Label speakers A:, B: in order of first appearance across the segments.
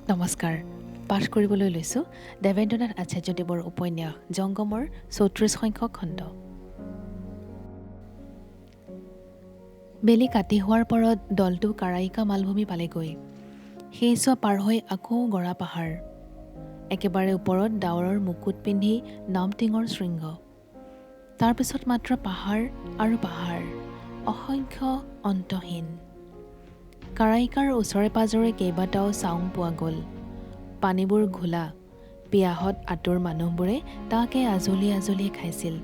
A: নমস্কাৰ। পাঠ কৰিবলৈ লৈছোঁ দেৱেন্দ্ৰনাথ আচাৰ্যদেৱৰ উপন্যাস জংগমৰ ৩৪ সংখ্যক খণ্ড। বেলি কাটি হোৱাৰ পৰত দলটো কাৰাইকা মালভূমি পালেগৈ। সেই চোৱা পাৰ হৈ আকৌ গৰা পাহাৰ। একেবাৰে ওপৰত ডাৱৰৰ মুকুট পিন্ধি নামটিঙৰ শৃংগ। তাৰপিছত মাত্ৰ পাহাৰ আৰু পাহাৰ, অসংখ্য অন্তহীন। কাৰাইকাৰ ওচৰে পাজৰে কেইবাটাও চাউং পোৱা গ'ল। পানীবোৰ ঘোলা, পিয়াহত আঁতৰ মানুহবোৰে তাকে আজলি আজলিয়ে খাইছিল।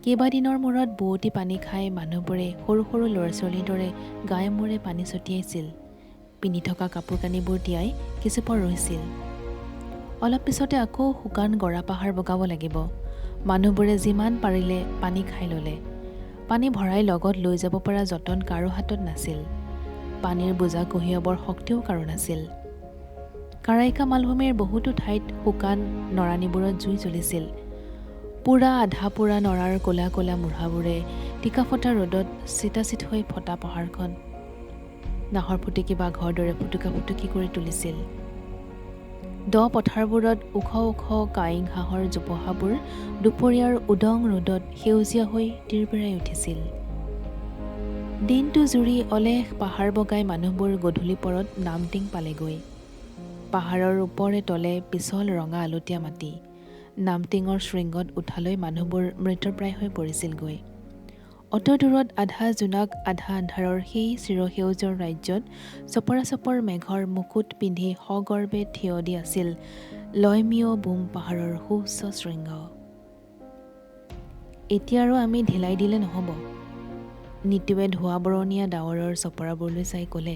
A: কেইবাদিনৰ মূৰত বোৱতী পানী খাই মানুহবোৰে সৰু সৰু ল'ৰা ছোৱালীৰ দৰে গায়ে মূৰে পানী ছটিয়াইছিল। পিন্ধি থকা কাপোৰ কানিবোৰ তিয়াই কিছুপৰ ৰৈছিল। অলপ পিছতে আকৌ শুকান গৰা পাহাৰ বগাব লাগিব। মানুহবোৰে যিমান পাৰিলে পানী খাই ল'লে। পানী ভৰাই লগত লৈ যাব পৰা যতন কাৰো হাতত নাছিল। পানীৰ বোজা কঢ়িয়াবৰ শক্তিও কাৰো নাছিল। কাৰাইকা মালভূমিৰ বহুতো ঠাইত শুকান নৰানিবোৰত জুই জ্বলিছিল। পুৰা আধা পুৰা নৰাৰ ক'লা ক'লা মূঢ়াবোৰে টিকাফটা ৰ'দত চিটাচিট হৈ ফটা পাহাৰখন নাহৰ ফুটুকী বাঘৰ দৰে ফুটুকা ফুটুকি কৰি তুলিছিল। দ পথাৰবোৰত ওখ ওখ কাইং হাঁহৰ জোপোহাবোৰ দুপৰীয়াৰ উদং ৰ'দত সেউজীয়া হৈ তিৰবিৰাই উঠিছিল। দিনটো জুৰি অলেখ পাহাৰ বগাই মানুহবোৰ গধূলি পৰত নামটিং পালেগৈ। পাহাৰৰ ওপৰে তলে পিছল ৰঙা আলতীয়া মাটি। নামটিঙৰ শৃংগত উঠালৈ মানুহবোৰ মৃতপ্ৰায় হৈ পৰিছিলগৈ। অত দূৰত আধা জোনাক আধা আন্ধাৰৰ সেই চিৰসেউজৰ ৰাজ্যত চপৰা চপৰ মেঘৰ মুকুট পিন্ধি সগৰ্বে থিয় দি আছিল লয়মিয় বুম পাহাৰৰ সুউচ্চ শৃংগ। এতিয়া আৰু আমি ঢিলাই দিলে নহ'ব। নিতুৱে ধোঁৱা বৰণীয়া ডাৱৰৰ চপৰাবোৰলৈ চাই ক'লে,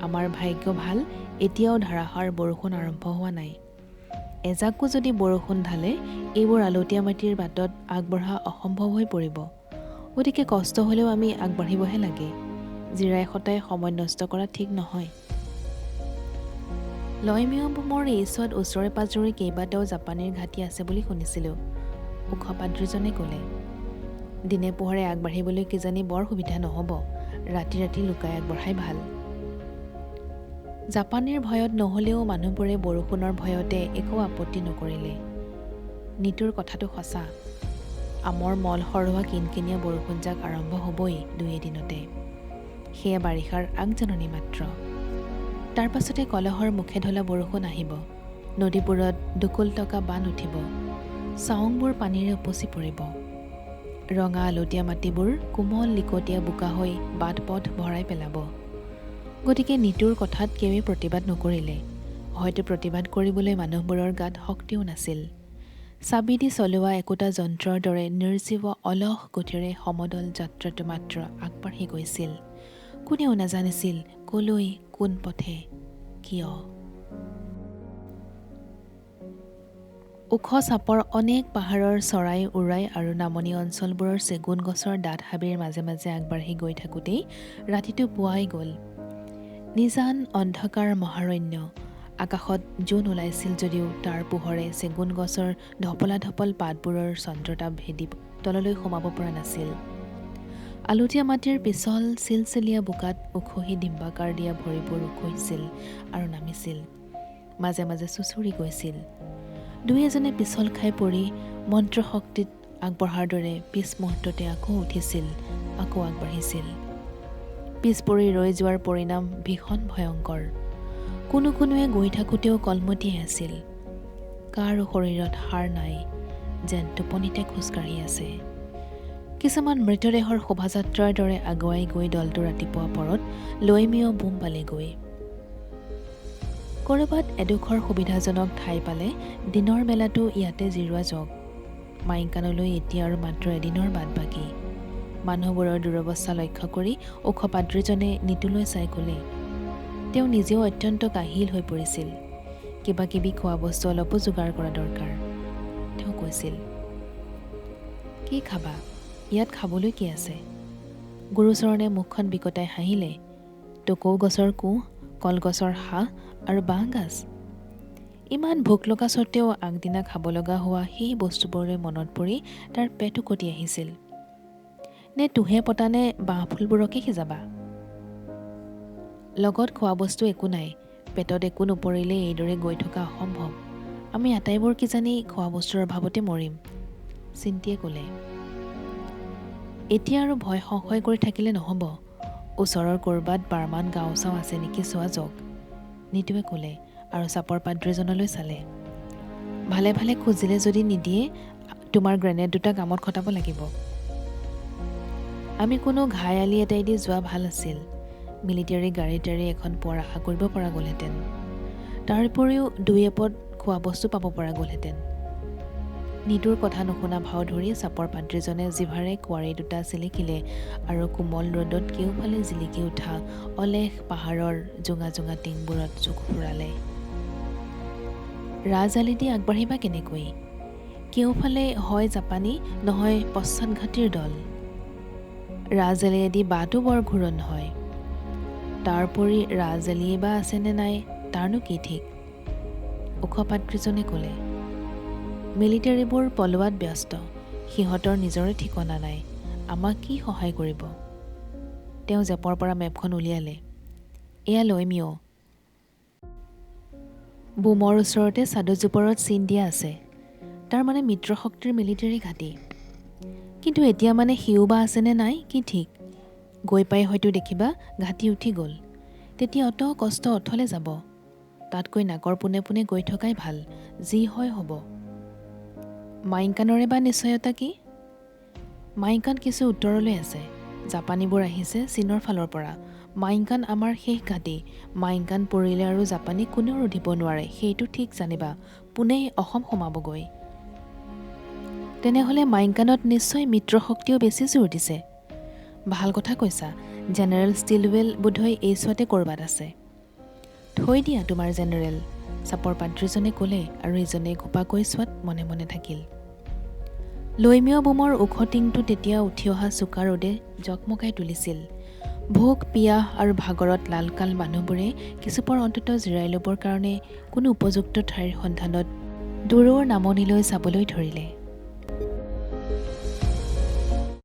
A: আমাৰ ভাগ্য ভাল, এতিয়াও ধাৰাসাৰ বৰষুণ আৰম্ভ হোৱা নাই। এজাকো যদি বৰষুণ ঢালে এইবোৰ আলতীয়া মাটিৰ বাটত আগবঢ়া অসম্ভৱ হৈ পৰিব। গতিকে কষ্ট হ'লেও আমি আগবাঢ়িবহে লাগে। জিৰাই সতাই সময় নষ্ট কৰা ঠিক নহয়। লয়মিয় বুমৰ এইচোৱাত ওচৰে পাজৰে কেইবাটাও জাপানীৰ ঘাটি আছে বুলি শুনিছিলোঁ, ওখ পাদ্ৰীজনে ক'লে। দিনে পোহৰে আগবাঢ়িবলৈ কিজানি বৰ সুবিধা নহ'ব। ৰাতি ৰাতি লুকাই আগবঢ়াই ভাল। জাপানীৰ ভয়ত নহ'লেও মানুহবোৰে বৰষুণৰ ভয়তে একো আপত্তি নকৰিলে। নিতুৰ কথাটো সঁচা। আমৰ মল সৰোৱা কিনকিনীয়া বৰষুণজাক আৰম্ভ হ'বই দুই এদিনতে। সেয়া বাৰিষাৰ আগজাননী মাত্ৰ। তাৰ পাছতে কলহৰ মুখে ঢলা বৰষুণ আহিব। নদীবোৰত দুকুল টকা বান উঠিব। চাউংবোৰ পানীৰে উপচি পৰিব। ৰঙা আলতীয়া মাটিবোৰ কোমল লিকটীয়া বোকা হৈ বাট পথ ভৰাই পেলাব। গতিকে নিতুৰ কথাত কেউৱে প্ৰতিবাদ নকৰিলে। হয়তো প্ৰতিবাদ কৰিবলৈ মানুহবোৰৰ গাত শক্তিও নাছিল। চাবি দি চলোৱা একোটা যন্ত্ৰৰ দৰে নিৰ্জীৱ অলস গতিৰে সমদল যাত্ৰাটো মাত্ৰ আগবাঢ়ি গৈছিল। কোনেও নাজানিছিল কলৈ, কোন পথে, কিয়। ওখ চাপৰ অনেক পাহাৰৰ চৰাই উৰাই আৰু নামনি অঞ্চলবোৰৰ চেগুন গছৰ ডাঠ হাবিৰ মাজে মাজে আগবাঢ়ি গৈ থাকোঁতেই ৰাতিটো পুৱাই গ'ল। নিজান অন্ধকাৰ মহাৰণ্য। আকাশত জোন ওলাইছিল যদিও তাৰ পোহৰে চেগুন গছৰ ঢপলা ঢপল পাতবোৰৰ চন্দ্ৰতাপ ভেদি তললৈ সোমাব পৰা নাছিল। আলতীয়া মাটিৰ পিছল চিলচিলীয়া বোকাত উখহি ডিম্বাকাৰ দিয়া ভৰিবোৰ উখহিছিল আৰু নামিছিল। মাজে মাজে চুচৰি গৈছিল। দুই এজনে পিছল খাই পৰি মন্ত্ৰশক্তিত আগবঢ়াৰ দৰে পিছ মুহূৰ্ততে আকৌ উঠিছিল, আকৌ আগবাঢ়িছিল। পিছ পৰি ৰৈ যোৱাৰ পৰিণাম ভীষণ ভয়ংকৰ। কোনোৱে গৈ থাকোঁতেও কলমতিয়াই আছিল। কাৰো শৰীৰত হাড় নাই, যেন টোপনিতে খোজকাঢ়ি আছে। কিছুমান মৃতদেহৰ শোভাযাত্ৰাৰ দৰে আগুৱাই গৈ দলটো ৰাতিপুৱা পৰত লয়মিয় বুম পালেগৈ। ক'ৰবাত এডোখৰ সুবিধাজনক ঠাই পালে দিনৰ বেলাটো ইয়াতে জিৰোৱা যাওক। মাইংকানলৈ এতিয়া আৰু মাত্ৰ এদিনৰ বাট বাকী। মানুহবোৰৰ দুৰৱস্থা লক্ষ্য কৰি ওখ পাদ্ৰীজনে নিতুলৈ চাই ক'লে। তেওঁ নিজেও অত্যন্ত কাহিল হৈ পৰিছিল। কিবা কিবি খোৱা বস্তু অলপো যোগাৰ কৰা দৰকাৰ। তেওঁ কৈছিল, কি খাবা? ইয়াত খাবলৈ কি আছে? গুৰুচৰণে মুখখন বিকটাই হাঁহিলে। টকৌ গছৰ কোঁহ, কলগছৰ হাঁহ আৰু বাঁহ গাজ। ইমান ভোক লগা স্বত্তেও আগদিনা খাব লগা হোৱা সেই বস্তুবোৰলৈ মনত পৰি তাৰ পেট উকটি আহিছিল। নে তুহে পতানে বাঁহ ফুলবোৰকে সিজাবা? লগত খোৱা বস্তু একো নাই, পেটত একো নপৰিলে এইদৰে গৈ থকা অসম্ভৱ। আমি আটাইবোৰ কিজানি খোৱা বস্তুৰ অভাৱতে মৰিম, চিন্তিয়ে ক'লে। এতিয়া আৰু ভয় সংশয় কৰি থাকিলে নহ'ব। ওচৰৰ ক'ৰবাত বাৰমান গাঁও চাওঁ আছে নেকি চোৱা যাওক, নিতুৱে ক'লে আৰু চাপৰ পাদ্ৰীজনলৈ চালে। ভালে ভালে খুজিলে যদি নিদিয়ে, তোমাৰ গ্ৰেনেড দুটা কামত খটাব লাগিব। আমি কোনো ঘাই আলি এটাই দি যোৱা ভাল আছিল। মিলিটাৰী গাড়ী টাড়ী এখন পোৱাৰ আশা কৰিব পৰা গ'লহেঁতেন। তাৰ উপৰিও দুই এপদ খোৱা বস্তু পাব পৰা গ'লহেঁতেন। নিতুৰ কথা নুশুনা ভাও ধৰি চাপৰ পাদ্ৰীজনে জিভাৰে কোৱাৰী দুটা চিলিকিলে আৰু কোমল ৰ'দত কেওফালে জিলিকি উঠা অলেখ পাহাৰৰ জোঙা জোঙা টিংবোৰত চকু ফুৰালে। ৰাজআলি দি আগবাঢ়িবা কেনেকৈ? কেওফালে হয় জাপানী নহয় পশ্চাদঘাতীৰ দল। ৰাজআলিয়েদি বাটো বৰ ঘূৰণ হয়। তাৰোপৰি ৰাজআলিয়ে বা আছেনে নাই তাৰনো কি ঠিক, ওখ পাদ্ৰীজনে ক'লে। মিলিটাৰীবোৰ পলোৱাত ব্যস্ত, সিহঁতৰ নিজৰে ঠিকনা নাই, আমাক কি সহায় কৰিব? তেওঁ জেপৰ পৰা মেপখন উলিয়ালে। এয়া লৈমিঅ। বোমৰ ওচৰতে চাদুজোপৰত চিন দিয়া আছে, তাৰমানে মিত্ৰশক্তিৰ মিলিটাৰী ঘাটি। কিন্তু এতিয়া মানে সিও বা আছেনে নাই কি ঠিক। গৈ পাই হয়তো দেখিবা ঘাটি উঠি গ'ল, তেতিয়া অত কষ্ট অথলে যাব। তাতকৈ নাকৰ পোনে পোনে গৈ থকাই ভাল, যি হয় হ'ব। মাইনকানৰে বা নিশ্চয়তা কি? মাইনকান কিছু উত্তৰলৈ আছে। জাপানীবোৰ আহিছে চীনৰ ফালৰ পৰা। মাইনকান আমাৰ শেষ ঘাটি। মাইনকান পৰিলে আৰু জাপানী কোনেও ৰুধিব নোৱাৰে, সেইটো ঠিক জানিবা। পোনেই অসম সোমাবগৈ। তেনেহ'লে মাইনকানত নিশ্চয় মিত্ৰশক্তিও বেছি জোৰ দিছে। ভাল কথা কৈছা, জেনেৰেল ষ্টিলৱেল বোধহয় এই চোৱাতে ক'ৰবাত আছে। থৈ দিয়া তোমাৰ জেনেৰেল, চাপৰ পাদ্ৰীজনে ক'লে আৰু ইজনে ঘোপাকৈ চোৱাত মনে মনে থাকিল। লৈমিঅ বোমৰ ওখ টিংটো তেতিয়া উঠি অহা চোকা ৰ'দে জকমকাই তুলিছিল। ভোক পিয়াহ আৰু ভাগৰত লালকাল মানুহবোৰে কিছুপৰ অন্তত জিৰাই ল'বৰ কাৰণে কোনো উপযুক্ত ঠাইৰ সন্ধানত দূৰৰ নামনিলৈ চাবলৈ ধৰিলে।